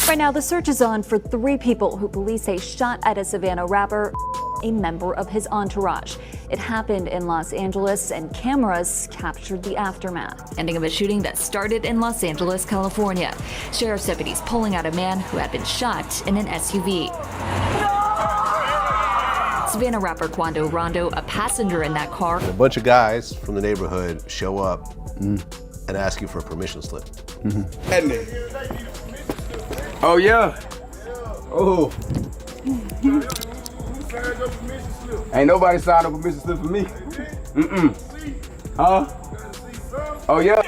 Right now, the search is on for 3 people who police say shot at a Savannah rapper, a member of his entourage. It happened in Los Angeles, and cameras captured the aftermath. Ending of a shooting that started in Los Angeles, California. Sheriff's deputies pulling out a man who had been shot in an SUV. Savannah rapper Quando Rondo, a passenger in that car. A bunch of guys from the neighborhood show up and ask you for a permission slip. Oh yeah. Oh. Ain't nobody signed up a permission slip for me. Huh? Oh yeah.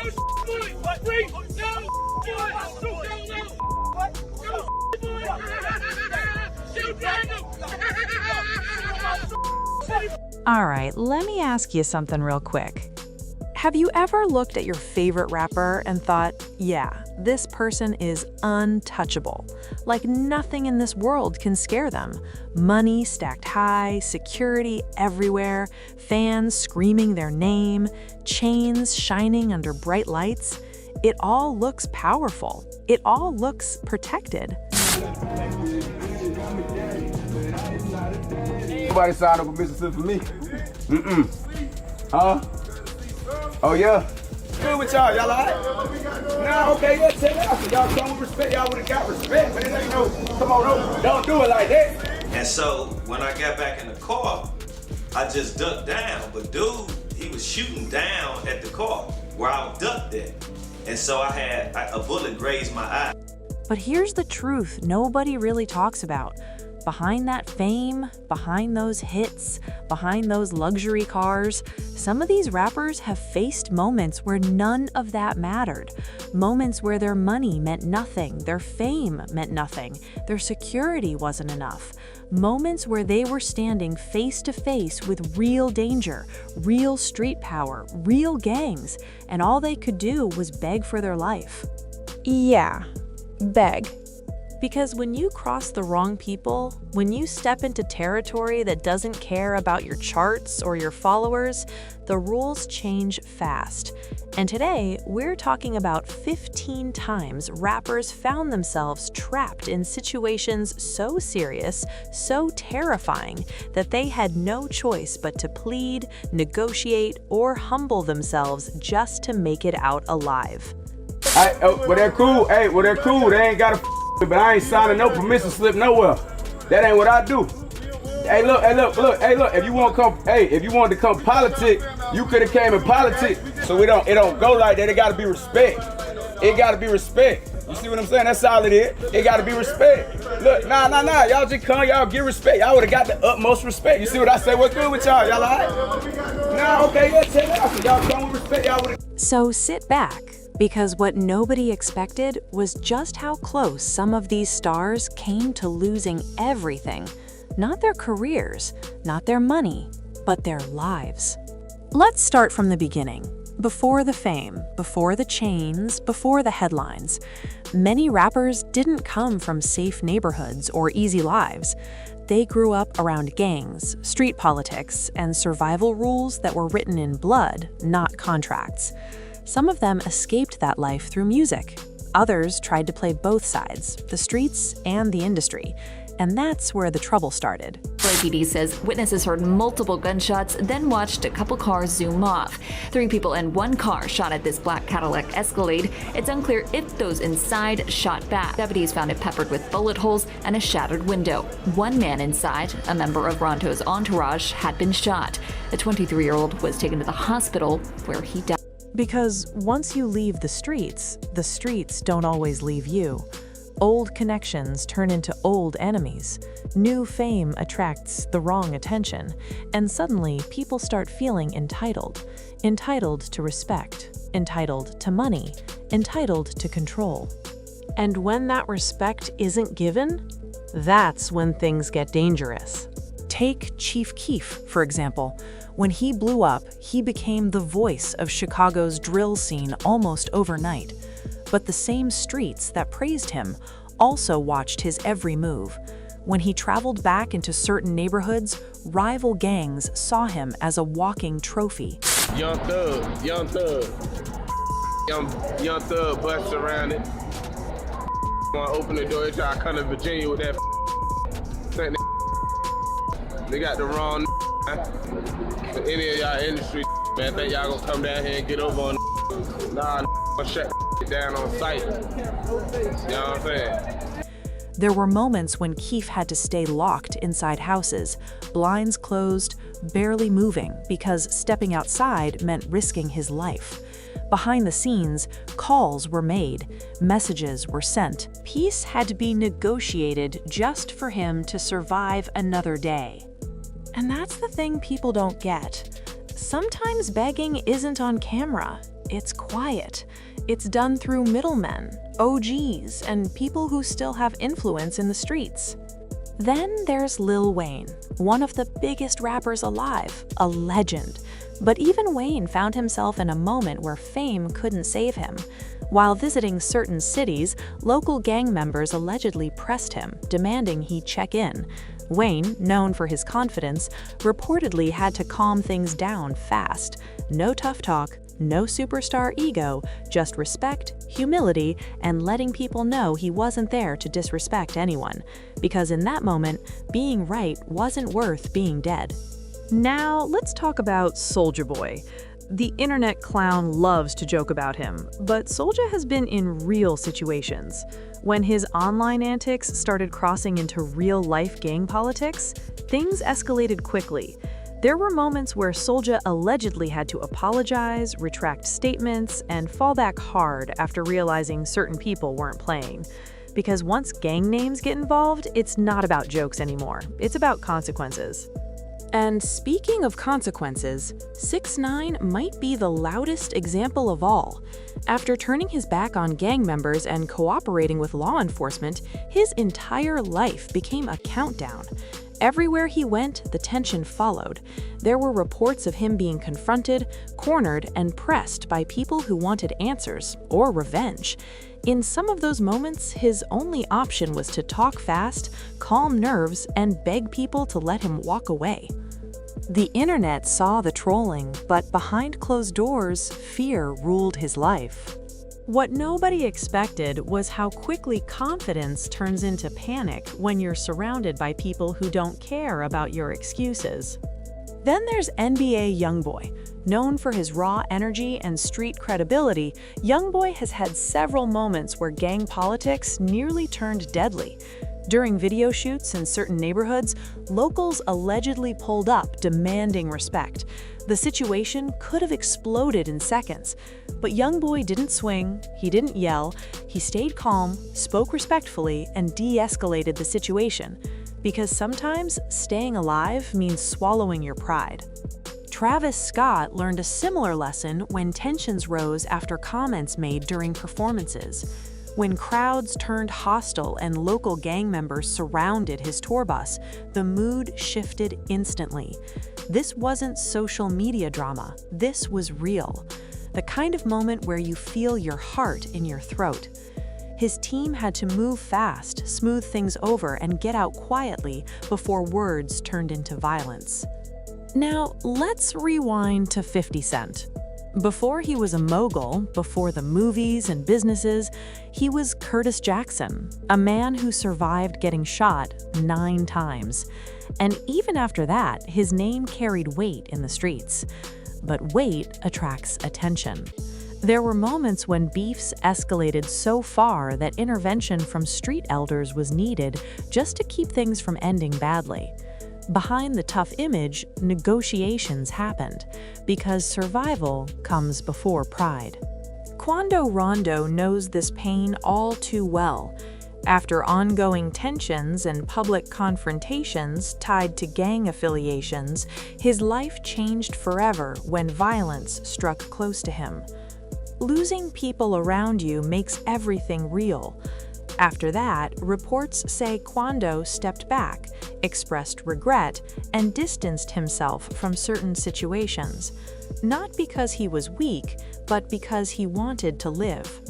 All right, let me ask you something real quick. Have you ever looked at your favorite rapper and thought, yeah, this person is untouchable? Like nothing in this world can scare them. Money stacked high, security everywhere, fans screaming their name, chains shining under bright lights. It all looks powerful. It all looks protected. Nobody signed up a permission slip for me. Huh? Oh yeah. Good with y'all, y'all alright? Nah, okay, yeah, check it out. Y'all come with respect, y'all would've got respect, but it ain't no, come on, don't do it like that. And so when I got back in the car, I just ducked down, but dude, he was shooting down at the car where I ducked at. And so I had a bullet graze my eye. But here's the truth nobody really talks about. Behind that fame, behind those hits, behind those luxury cars, some of these rappers have faced moments where none of that mattered. Moments where their money meant nothing, their fame meant nothing, their security wasn't enough. Moments where they were standing face to face with real danger, real street power, real gangs, and all they could do was beg for their life. Yeah, beg. Because when you cross the wrong people, when you step into territory that doesn't care about your charts or your followers, the rules change fast. And today, we're talking about 15 times rappers found themselves trapped in situations so serious, so terrifying, that they had no choice but to plead, negotiate, or humble themselves just to make it out alive. Well, they're cool. Hey, well, they're cool. They ain't got a but I ain't signing no permission slip nowhere. That ain't what I do. Hey, look, if you want to come, if you wanted to come politic, you could have came in politics. So it don't go like that. It gotta be respect. It gotta be respect. You see what I'm saying? That's all it is. It gotta be respect. Look, nah. Y'all just come, y'all give respect. Y'all would have got the utmost respect. You see what I say? What's good with y'all? Y'all all right? Nah, okay, yeah, check it out. Y'all come with respect. Y'all would have. So sit back. Because what nobody expected was just how close some of these stars came to losing everything. Not their careers, not their money, but their lives. Let's start from the beginning. Before the fame, before the chains, before the headlines. Many rappers didn't come from safe neighborhoods or easy lives. They grew up around gangs, street politics, and survival rules that were written in blood, not contracts. Some of them escaped that life through music. Others tried to play both sides, the streets and the industry. And that's where the trouble started. LAPD says witnesses heard multiple gunshots, then watched a couple cars zoom off. 3 people in one car shot at this black Cadillac Escalade. It's unclear if those inside shot back. Deputies found it peppered with bullet holes and a shattered window. One man inside, a member of Rondo's entourage, had been shot. The 23-year-old was taken to the hospital where he died. Because once you leave the streets don't always leave you. Old connections turn into old enemies. New fame attracts the wrong attention. And suddenly, people start feeling entitled. Entitled to respect. Entitled to money. Entitled to control. And when that respect isn't given, that's when things get dangerous. Take Chief Keef, for example. When he blew up, he became the voice of Chicago's drill scene almost overnight. But the same streets that praised him also watched his every move. When he traveled back into certain neighborhoods, rival gangs saw him as a walking trophy. Young thug, bust around it. want to open the door, they try to come to Virginia with that think they got the wrong for any of y'all industry, man. Think y'all gonna come down here and get over on nah, gonna shut down on sight. You know what I'm saying? There were moments when Keefe had to stay locked inside houses, blinds closed, barely moving because stepping outside meant risking his life. Behind the scenes, calls were made, messages were sent. Peace had to be negotiated just for him to survive another day. And that's the thing people don't get. Sometimes begging isn't on camera. It's quiet. It's done through middlemen, OGs, and people who still have influence in the streets. Then there's Lil Wayne, one of the biggest rappers alive, a legend. But even Wayne found himself in a moment where fame couldn't save him. While visiting certain cities, local gang members allegedly pressed him, demanding he check in. Wayne, known for his confidence, reportedly had to calm things down fast. No tough talk, no superstar ego, just respect, humility, and letting people know he wasn't there to disrespect anyone. Because in that moment, being right wasn't worth being dead. Now, let's talk about Soulja Boy. The internet clown loves to joke about him, but Soulja has been in real situations. When his online antics started crossing into real-life gang politics, things escalated quickly. There were moments where Soulja allegedly had to apologize, retract statements, and fall back hard after realizing certain people weren't playing. Because once gang names get involved, it's not about jokes anymore. It's about consequences. And speaking of consequences, 6ix9ine might be the loudest example of all. After turning his back on gang members and cooperating with law enforcement, his entire life became a countdown. Everywhere he went, the tension followed. There were reports of him being confronted, cornered, and pressed by people who wanted answers or revenge. In some of those moments, his only option was to talk fast, calm nerves, and beg people to let him walk away. The internet saw the trolling, but behind closed doors, fear ruled his life. What nobody expected was how quickly confidence turns into panic when you're surrounded by people who don't care about your excuses. Then there's NBA Youngboy. Known for his raw energy and street credibility, Youngboy has had several moments where gang politics nearly turned deadly. During video shoots in certain neighborhoods, locals allegedly pulled up demanding respect. The situation could have exploded in seconds. But Youngboy didn't swing, he didn't yell, he stayed calm, spoke respectfully, and de-escalated the situation. Because sometimes staying alive means swallowing your pride. Travis Scott learned a similar lesson when tensions rose after comments made during performances. When crowds turned hostile and local gang members surrounded his tour bus, the mood shifted instantly. This wasn't social media drama, this was real. The kind of moment where you feel your heart in your throat. His team had to move fast, smooth things over, and get out quietly before words turned into violence. Now, let's rewind to 50 Cent. Before he was a mogul, before the movies and businesses, he was Curtis Jackson, a man who survived getting shot 9 times. And even after that, his name carried weight in the streets. But weight attracts attention. There were moments when beefs escalated so far that intervention from street elders was needed just to keep things from ending badly. Behind the tough image, negotiations happened, because survival comes before pride. Quando Rondo knows this pain all too well. After ongoing tensions and public confrontations tied to gang affiliations, his life changed forever when violence struck close to him. Losing people around you makes everything real. After that, reports say Quando stepped back, expressed regret, and distanced himself from certain situations, not because he was weak, but because he wanted to live.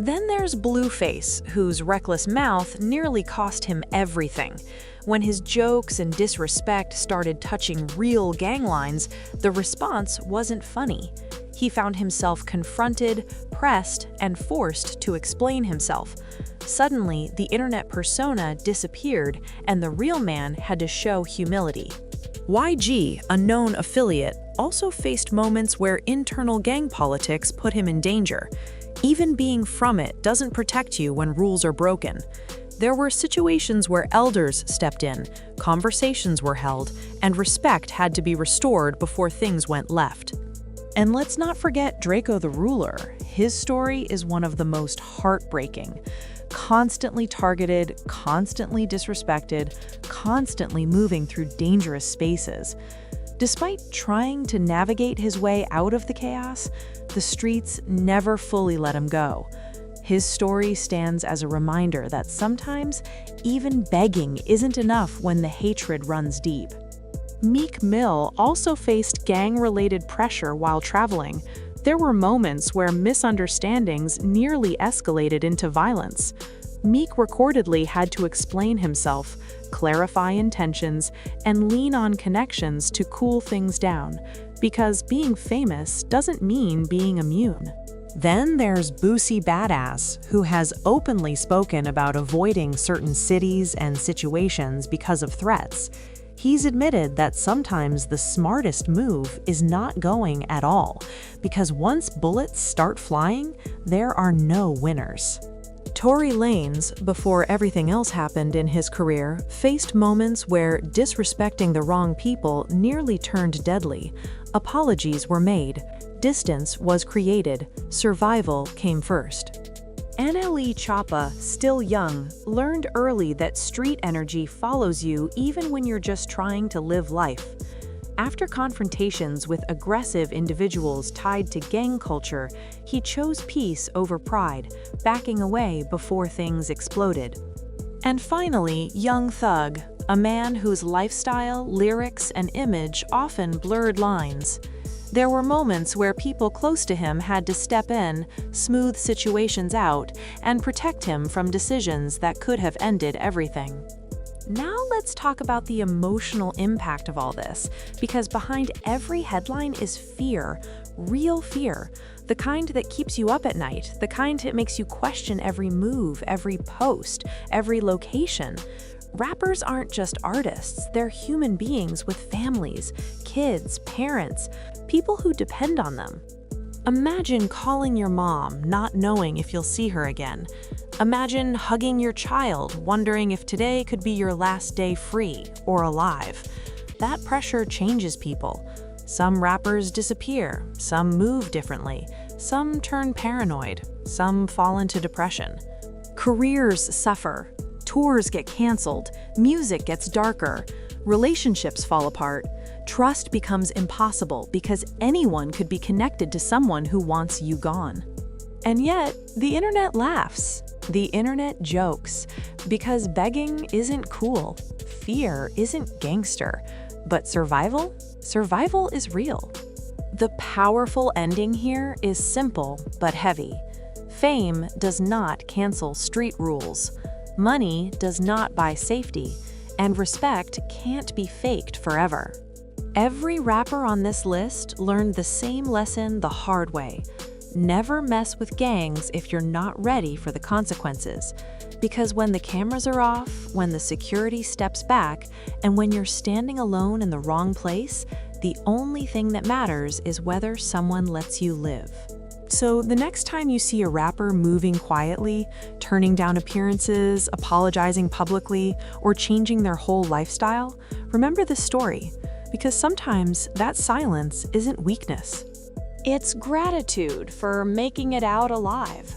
Then there's Blueface, whose reckless mouth nearly cost him everything. When his jokes and disrespect started touching real gang lines, the response wasn't funny. He found himself confronted, pressed, and forced to explain himself. Suddenly, the internet persona disappeared, and the real man had to show humility. YG, a known affiliate, also faced moments where internal gang politics put him in danger. Even being from it doesn't protect you when rules are broken. There were situations where elders stepped in, conversations were held, and respect had to be restored before things went left. And let's not forget Draco the Ruler. His story is one of the most heartbreaking. Constantly targeted, constantly disrespected, constantly moving through dangerous spaces. Despite trying to navigate his way out of the chaos, the streets never fully let him go. His story stands as a reminder that sometimes even begging isn't enough when the hatred runs deep. Meek Mill also faced gang-related pressure while traveling. There were moments where misunderstandings nearly escalated into violence. Meek reportedly had to explain himself, clarify intentions, and lean on connections to cool things down, because being famous doesn't mean being immune. Then there's Boosie Badass, who has openly spoken about avoiding certain cities and situations because of threats. He's admitted that sometimes the smartest move is not going at all, because once bullets start flying, there are no winners. Tory Lanez, before everything else happened in his career, faced moments where disrespecting the wrong people nearly turned deadly. Apologies were made, distance was created, survival came first. NLE Choppa, still young, learned early that street energy follows you even when you're just trying to live life. After confrontations with aggressive individuals tied to gang culture, he chose peace over pride, backing away before things exploded. And finally, Young Thug, a man whose lifestyle, lyrics, and image often blurred lines. There were moments where people close to him had to step in, smooth situations out, and protect him from decisions that could have ended everything. Now let's talk about the emotional impact of all this, because behind every headline is fear, real fear, the kind that keeps you up at night, the kind that makes you question every move, every post, every location. Rappers aren't just artists, they're human beings with families, kids, parents, people who depend on them. Imagine calling your mom, not knowing if you'll see her again. Imagine hugging your child, wondering if today could be your last day free or alive. That pressure changes people. Some rappers disappear, some move differently, some turn paranoid, some fall into depression. Careers suffer, tours get canceled, music gets darker, relationships fall apart. Trust becomes impossible because anyone could be connected to someone who wants you gone. And yet, the internet laughs. The internet jokes. Because begging isn't cool. Fear isn't gangster. But survival? Survival is real. The powerful ending here is simple but heavy. Fame does not cancel street rules. Money does not buy safety. And respect can't be faked forever. Every rapper on this list learned the same lesson the hard way. Never mess with gangs if you're not ready for the consequences. Because when the cameras are off, when the security steps back, and when you're standing alone in the wrong place, the only thing that matters is whether someone lets you live. So the next time you see a rapper moving quietly, turning down appearances, apologizing publicly, or changing their whole lifestyle, remember this story. Because sometimes that silence isn't weakness. It's gratitude for making it out alive.